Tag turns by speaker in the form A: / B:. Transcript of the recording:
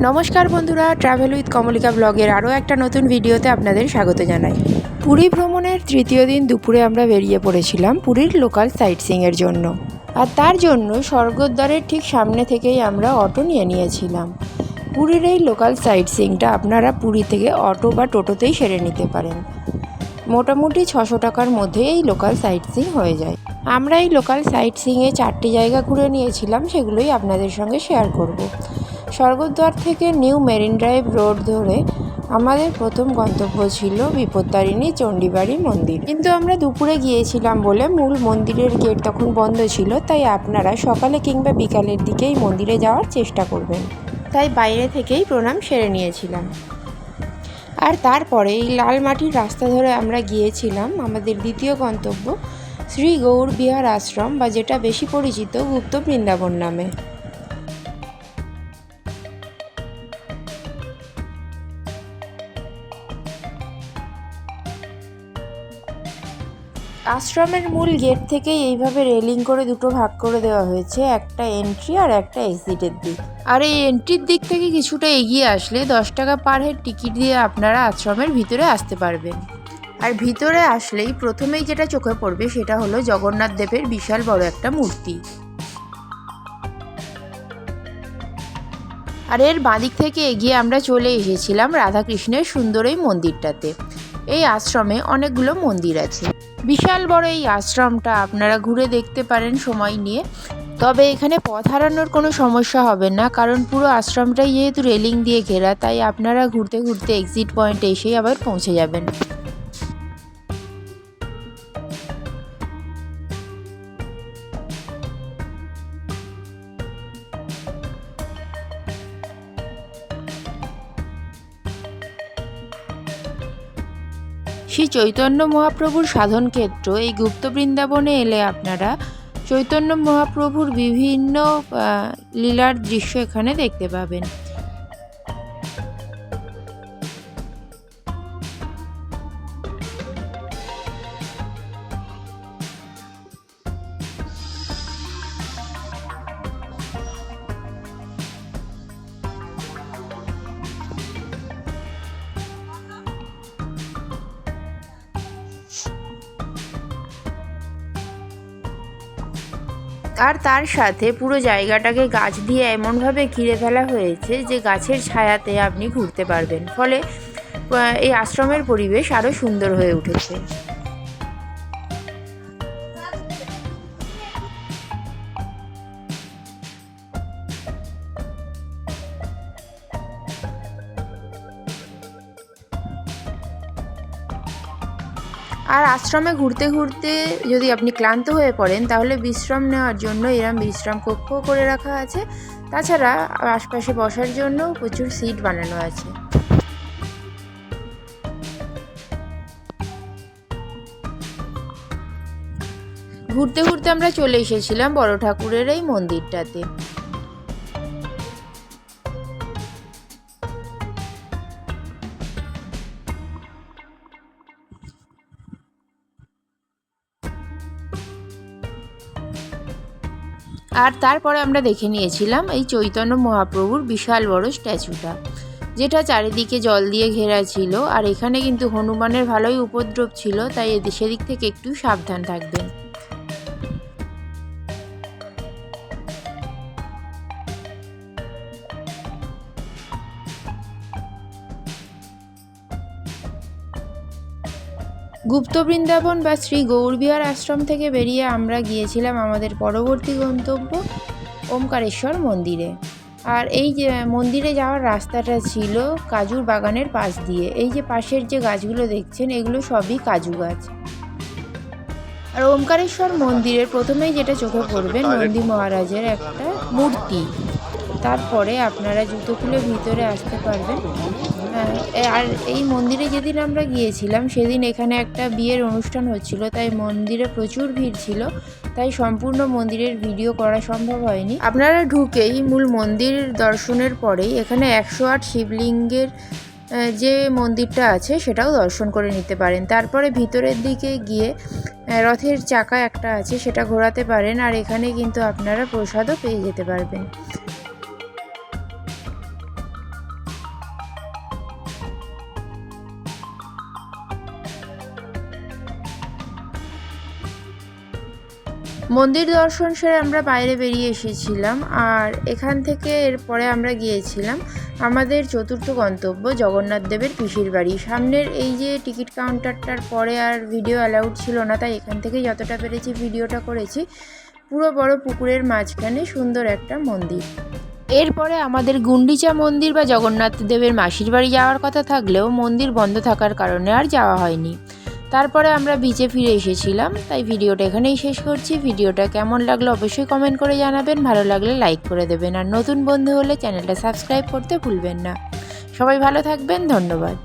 A: নমস্কার বন্ধুরা, travel with Kamalika ব্লগের আরও একটা নতুন ভিডিওতে আপনাদের স্বাগত জানাই। পুরী ভ্রমণের তৃতীয় দিন দুপুরে আমরা বেরিয়ে পড়েছিলাম পুরীর লোকাল সাইট সিইংয়ের জন্য। আর তার জন্য স্বর্গদ্বারের ঠিক সামনে থেকেই আমরা অটো নিয়েছিলাম। পুরীর এই লোকাল সাইট সিইংটা আপনারা পুরী থেকে অটো বা টোটোতেই সেরে নিতে পারেন। মোটামুটি 600 টাকার মধ্যে এই লোকাল সাইট সিইং হয়ে যায়। আমরা এই লোকাল সাইট সিইংয়ে 4টি জায়গা ঘুরে নিয়েছিলাম, সেগুলোই আপনাদের সঙ্গে শেয়ার করব। স্বর্গদ্বার থেকে নিউ মেরিন ড্রাইভ রোড ধরে আমাদের প্রথম গন্তব্য ছিল বিপত্তারিণী চণ্ডীবাড়ি মন্দির। কিন্তু আমরা দুপুরে গিয়েছিলাম বলে মূল মন্দিরের গেট তখন বন্ধ ছিল, তাই আপনারা সকালে কিংবা বিকালের দিকেই মন্দিরে যাওয়ার চেষ্টা করবেন। তাই বাইরে থেকেই প্রণাম সেরে নিয়েছিলাম। আর তারপরে এই লাল মাটির রাস্তা ধরে আমরা গিয়েছিলাম আমাদের দ্বিতীয় গন্তব্য শ্রী গৌর বিহার আশ্রম, বা যেটা বেশি পরিচিত গুপ্ত বৃন্দাবন নামে। আশ্রমের মূল গেট থেকেই এইভাবে রেলিং করে দুটো ভাগ করে দেওয়া হয়েছে, একটা এন্ট্রি আর একটা এক্সিটের দিক। আর এই এন্ট্রির দিক থেকে কিছুটা এগিয়ে আসলে 10 টাকা পার হেড টিকিট দিয়ে আপনারা আশ্রমের ভিতরে আসতে পারবেন। আর ভিতরে আসলেই প্রথমেই যেটা চোখে পড়বে সেটা হলো জগন্নাথ দেবের বিশাল বড় একটা মূর্তি। আর এর বাঁদিক থেকে এগিয়ে আমরা চলে এসেছিলাম রাধাকৃষ্ণের সুন্দর এই মন্দিরটাতে। এই আশ্রমে অনেকগুলো মন্দির আছে। বিশাল বড় এই আশ্রমটা আপনারা ঘুরে দেখতে পারেন সময় নিয়ে। তবে এখানে পথ হারানোর কোনো সমস্যা হবে না, কারণ পুরো আশ্রমটাই যেহেতু রেলিং দিয়ে ঘেরা, তাই আপনারা ঘুরতে ঘুরতে এক্সিট পয়েন্টে এসেই আবার পৌঁছে যাবেন। শ্রী চৈতন্য মহাপ্রভুর সাধন ক্ষেত্র এই গুপ্ত বৃন্দাবনে এলে আপনারা চৈতন্য মহাপ্রভুর বিভিন্ন লীলার দৃশ্য এখানে দেখতে পাবেন। আর তার সাথে পুরো জায়গাটাকে গাছ দিয়ে এমনভাবে ঘিরে ফেলা হয়েছে যে গাছের ছায়াতে আপনি ঘুরতে পারবেন, ফলে এই আশ্রমের পরিবেশ আরও সুন্দর হয়ে উঠেছে। আর আশ্রমে ঘুরতে ঘুরতে যদি আপনি ক্লান্ত হয়ে পড়েন তাহলে বিশ্রাম নেওয়ার জন্য এরম বিশ্রাম কক্ষ করে রাখা আছে। তাছাড়া আশপাশে বসার জন্য প্রচুর সিট বানানো আছে। ঘুরতে ঘুরতে আমরা চলে এসেছিলাম বড় ঠাকুরের এই মন্দিরটাতে। আর তারপরে আমরা দেখে নিয়েছিলাম এই চৈতন্য মহাপ্রভুর বিশাল বড় স্ট্যাচুটা, যেটা চারিদিকে জল দিয়ে ঘেরা ছিল। আর এখানে কিন্তু হনুমানের ভালোই উপদ্রব ছিল, তাই সেদিক থেকে একটু সাবধান থাকবেন। গুপ্ত বৃন্দাবন বা শ্রী গৌরবিহার আশ্রম থেকে বেরিয়ে আমরা গিয়েছিলাম আমাদের পরবর্তী গন্তব্য ওমকারেশ্বর মন্দিরে। আর এই যে মন্দিরে যাওয়ার রাস্তাটা ছিল কাজুর বাগানের পাশ দিয়ে। এই যে পাশের যে গাছগুলো দেখছেন এগুলো সবই কাজু গাছ। আর ওমকারেশ্বর মন্দিরের প্রথমেই যেটা চোখে পড়বে নন্দী মহারাজের একটা মূর্তি। তারপরে আপনারা জুতো খুলে ভিতরে আসতে পারবেন। আর এই মন্দিরে যেদিন আমরা গিয়েছিলাম সেদিন এখানে একটা বিয়ের অনুষ্ঠান হচ্ছিল, তাই মন্দিরে প্রচুর ভিড় ছিল, তাই সম্পূর্ণ মন্দিরের ভিডিও করা সম্ভব হয়নি। আপনারা ঢুকেই মূল মন্দির দর্শনের পরেই এখানে 108 শিবলিঙ্গের যে মন্দিরটা আছে সেটাও দর্শন করে নিতে পারেন। তারপরে ভিতরের দিকে গিয়ে রথের চাকা একটা আছে সেটা ঘোরাতে পারেন, আর এখানে কিন্তু আপনারা প্রসাদও পেয়ে যেতে পারবেন। মন্দির দর্শন সেরে আমরা বাইরে বেরিয়ে এসেছিলাম, আর এখান থেকে এরপরে আমরা গিয়েছিলাম আমাদের চতুর্থ গন্তব্য জগন্নাথ দেবের পিসির বাড়ি। সামনের এই যে টিকিট কাউন্টারটার পরে আর ভিডিও অ্যালাউড ছিল না, তাই এখান থেকেই যতটা পেরেছি ভিডিওটা করেছি। পুরো বড় পুকুরের মাঝখানে সুন্দর একটা মন্দির। এরপরে আমাদের গুন্ডিচা মন্দির বা জগন্নাথ দেবের মাসির বাড়ি যাওয়ার কথা থাকলেও মন্দির বন্ধ থাকার কারণে আর যাওয়া হয়নি। তারপরে আমরা বিচে ফিরে এসেছিলাম, তাই ভিডিওটা এখানেই শেষ করছি। ভিডিওটা কেমন লাগলো অবশ্যই কমেন্ট করে জানাবেন, ভালো লাগলে লাইক করে দেবেন, আর নতুন বন্ধু হলে চ্যানেলটা সাবস্ক্রাইব করতে ভুলবেন না। সবাই ভালো থাকবেন, ধন্যবাদ।